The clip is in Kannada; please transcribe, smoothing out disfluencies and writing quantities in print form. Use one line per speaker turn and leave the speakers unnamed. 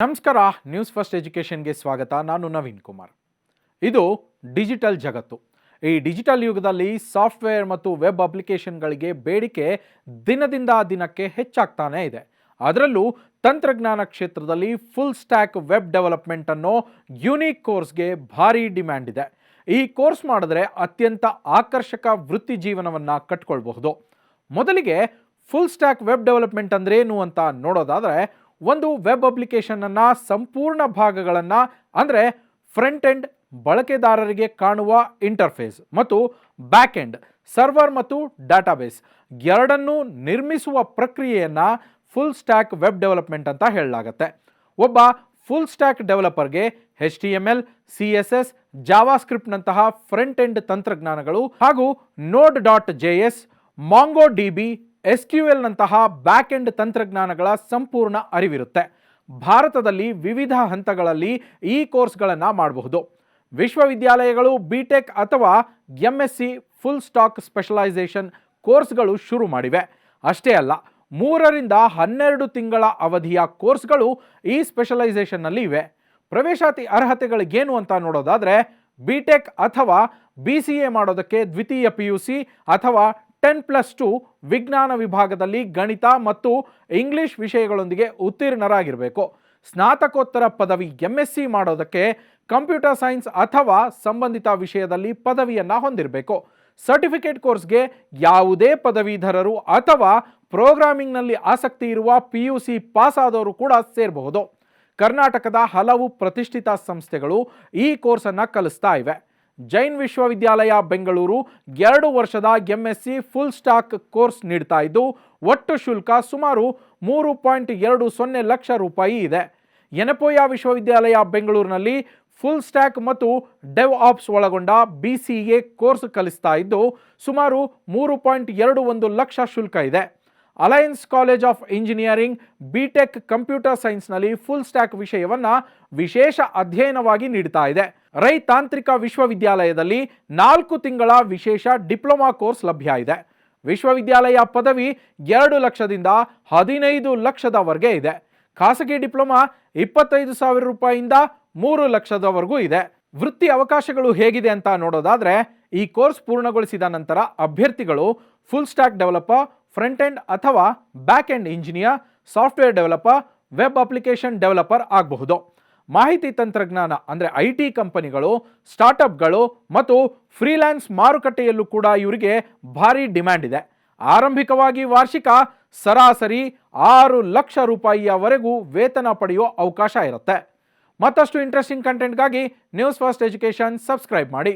ನಮಸ್ಕಾರ. ನ್ಯೂಸ್ ಫಸ್ಟ್ ಎಜುಕೇಷನ್ಗೆ ಸ್ವಾಗತ. ನಾನು ನವೀನ್ ಕುಮಾರ್. ಇದು ಡಿಜಿಟಲ್ ಜಗತ್ತು. ಈ ಡಿಜಿಟಲ್ ಯುಗದಲ್ಲಿ ಸಾಫ್ಟ್ವೇರ್ ಮತ್ತು ವೆಬ್ ಅಪ್ಲಿಕೇಶನ್ಗಳಿಗೆ ಬೇಡಿಕೆ ದಿನದಿಂದ ದಿನಕ್ಕೆ ಹೆಚ್ಚಾಗ್ತಾನೇ ಇದೆ. ಅದರಲ್ಲೂ ತಂತ್ರಜ್ಞಾನ ಕ್ಷೇತ್ರದಲ್ಲಿ ಫುಲ್ ಸ್ಟ್ಯಾಕ್ ವೆಬ್ ಡೆವಲಪ್ಮೆಂಟ್ ಅನ್ನೋ ಯುನೀಕ್ ಕೋರ್ಸ್ಗೆ ಭಾರಿ ಡಿಮ್ಯಾಂಡ್ ಇದೆ. ಈ ಕೋರ್ಸ್ ಮಾಡಿದ್ರೆ ಅತ್ಯಂತ ಆಕರ್ಷಕ ವೃತ್ತಿ ಜೀವನವನ್ನು ಕಟ್ಕೊಳ್ಬಹುದು. ಮೊದಲಿಗೆ ಫುಲ್ ಸ್ಟ್ಯಾಕ್ ವೆಬ್ ಡೆವಲಪ್ಮೆಂಟ್ ಅಂದ್ರೇನು ಅಂತ ನೋಡೋದಾದರೆ, ಒಂದು ವೆಬ್ ಅಪ್ಲಿಕೇಶನನ್ನು ಸಂಪೂರ್ಣ ಭಾಗಗಳನ್ನು ಅಂದರೆ ಫ್ರಂಟ್ ಎಂಡ್ ಬಳಕೆದಾರರಿಗೆ ಕಾಣುವ ಇಂಟರ್ಫೇಸ್ ಮತ್ತು ಬ್ಯಾಕ್ ಎಂಡ್ ಸರ್ವರ್ ಮತ್ತು ಡಾಟಾಬೇಸ್ ಎರಡನ್ನೂ ನಿರ್ಮಿಸುವ ಪ್ರಕ್ರಿಯೆಯನ್ನು ಫುಲ್ ಸ್ಟ್ಯಾಕ್ ವೆಬ್ ಡೆವಲಪ್ಮೆಂಟ್ ಅಂತ ಹೇಳಲಾಗುತ್ತೆ. ಒಬ್ಬ ಫುಲ್ ಸ್ಟ್ಯಾಕ್ ಡೆವಲಪರ್ಗೆ HTML, CSS, ಜಾವಾಸ್ಕ್ರಿಪ್ಟ್ನಂತಹ ಫ್ರಂಟ್ ಎಂಡ್ ತಂತ್ರಜ್ಞಾನಗಳು ಹಾಗೂ Node.js, MongoDB, SQL ನಂತಹ ಬ್ಯಾಕ್ ಎಂಡ್ ತಂತ್ರಜ್ಞಾನಗಳ ಸಂಪೂರ್ಣ ಅರಿವಿರುತ್ತೆ. ಭಾರತದಲ್ಲಿ ವಿವಿಧ ಹಂತಗಳಲ್ಲಿ ಈ ಕೋರ್ಸ್ಗಳನ್ನು ಮಾಡಬಹುದು. ವಿಶ್ವವಿದ್ಯಾಲಯಗಳು BTech ಅಥವಾ MSc ಫುಲ್ ಸ್ಟಾಕ್ ಸ್ಪೆಷಲೈಸೇಷನ್ ಕೋರ್ಸ್ಗಳು ಶುರು ಮಾಡಿವೆ. ಅಷ್ಟೇ ಅಲ್ಲ, 3 ರಿಂದ 12 ತಿಂಗಳ ಅವಧಿಯ ಕೋರ್ಸ್ಗಳು ಈ ಸ್ಪೆಷಲೈಸೇಷನ್ನಲ್ಲಿ ಇವೆ. ಪ್ರವೇಶಾತಿ ಅರ್ಹತೆಗಳಿಗೇನು ಅಂತ ನೋಡೋದಾದರೆ, BTech ಅಥವಾ BCA ಮಾಡೋದಕ್ಕೆ ದ್ವಿತೀಯ PUC ಅಥವಾ 10+2 ವಿಜ್ಞಾನ ವಿಭಾಗದಲ್ಲಿ ಗಣಿತ ಮತ್ತು ಇಂಗ್ಲಿಷ್ ವಿಷಯಗಳೊಂದಿಗೆ ಉತ್ತೀರ್ಣರಾಗಿರಬೇಕು. ಸ್ನಾತಕೋತ್ತರ ಪದವಿ MSc ಮಾಡೋದಕ್ಕೆ ಕಂಪ್ಯೂಟರ್ ಸೈನ್ಸ್ ಅಥವಾ ಸಂಬಂಧಿತ ವಿಷಯದಲ್ಲಿ ಪದವಿಯನ್ನು ಹೊಂದಿರಬೇಕು. ಸರ್ಟಿಫಿಕೇಟ್ ಕೋರ್ಸ್ಗೆ ಯಾವುದೇ ಪದವೀಧರರು ಅಥವಾ ಪ್ರೋಗ್ರಾಮಿಂಗ್ನಲ್ಲಿ ಆಸಕ್ತಿ ಇರುವ PUC ಪಾಸ್ ಆದವರು ಕೂಡ ಸೇರಬಹುದು. ಕರ್ನಾಟಕದ ಹಲವು ಪ್ರತಿಷ್ಠಿತ ಸಂಸ್ಥೆಗಳು ಈ ಕೋರ್ಸನ್ನು ಕಲಿಸ್ತಾ ಇವೆ. ಜೈನ್ ವಿಶ್ವವಿದ್ಯಾಲಯ ಬೆಂಗಳೂರು 2 ವರ್ಷದ MSc ಫುಲ್ ಸ್ಟಾಕ್ ಕೋರ್ಸ್ ನೀಡ್ತಾ ಇದ್ದು, ಒಟ್ಟು ಶುಲ್ಕ ಸುಮಾರು 3.20 ಲಕ್ಷ ರೂಪಾಯಿ ಇದೆ. ಯೆನೆಪೋಯ ವಿಶ್ವವಿದ್ಯಾಲಯ ಬೆಂಗಳೂರಿನಲ್ಲಿ ಫುಲ್ ಸ್ಟ್ಯಾಕ್ ಮತ್ತು ಡೆವ್ ಆಪ್ಸ್ ಒಳಗೊಂಡ BCA ಕೋರ್ಸ್ ಕಲಿಸ್ತಾ ಇದ್ದು, ಸುಮಾರು 3.21 ಲಕ್ಷ ಶುಲ್ಕ ಇದೆ. Alliance College of Engineering BTech computer ಸೈನ್ಸ್ನಲ್ಲಿ ಫುಲ್ ಸ್ಟ್ಯಾಕ್ ವಿಷಯವನ್ನು ವಿಶೇಷ ಅಧ್ಯಯನವಾಗಿ ನೀಡ್ತಾ ಇದೆ. ರೈ ತಾಂತ್ರಿಕ ವಿಶ್ವವಿದ್ಯಾಲಯದಲ್ಲಿ 4 ತಿಂಗಳ ವಿಶೇಷ ಡಿಪ್ಲೊಮಾ ಕೋರ್ಸ್ ಲಭ್ಯ ಇದೆ. ವಿಶ್ವವಿದ್ಯಾಲಯ ಪದವಿ 2 ಲಕ್ಷದಿಂದ 15 ಲಕ್ಷದವರೆಗೆ ಇದೆ. ಖಾಸಗಿ ಡಿಪ್ಲೊಮಾ 25,000 ರೂಪಾಯಿಯಿಂದ 3 ಲಕ್ಷದವರೆಗೂ ಇದೆ. ವೃತ್ತಿ ಅವಕಾಶಗಳು ಹೇಗಿದೆ ಅಂತ ನೋಡೋದಾದರೆ, ಈ ಕೋರ್ಸ್ ಪೂರ್ಣಗೊಳಿಸಿದ ನಂತರ ಅಭ್ಯರ್ಥಿಗಳು full stack developer, front end ಅಥವಾ back end engineer, software developer, web application developer ಆಗಬಹುದು. ಮಾಹಿತಿ ತಂತ್ರಜ್ಞಾನ ಅಂದರೆ IT ಕಂಪನಿಗಳು, ಸ್ಟಾರ್ಟಪ್ಗಳು ಮತ್ತು ಫ್ರೀಲ್ಯಾನ್ಸ್ ಮಾರುಕಟ್ಟೆಯಲ್ಲೂ ಕೂಡ ಇವರಿಗೆ ಭಾರಿ ಡಿಮ್ಯಾಂಡ್ ಇದೆ. ಆರಂಭಿಕವಾಗಿ ವಾರ್ಷಿಕ ಸರಾಸರಿ 6 ಲಕ್ಷ ರೂಪಾಯಿಯವರೆಗೂ ವೇತನ ಪಡೆಯುವ ಅವಕಾಶ ಇರುತ್ತೆ. ಮತ್ತಷ್ಟು ಇಂಟ್ರೆಸ್ಟಿಂಗ್ ಕಂಟೆಂಟ್ಗಾಗಿ ನ್ಯೂಸ್ ಫಸ್ಟ್ ಎಜುಕೇಷನ್ ಸಬ್ಸ್ಕ್ರೈಬ್ ಮಾಡಿ.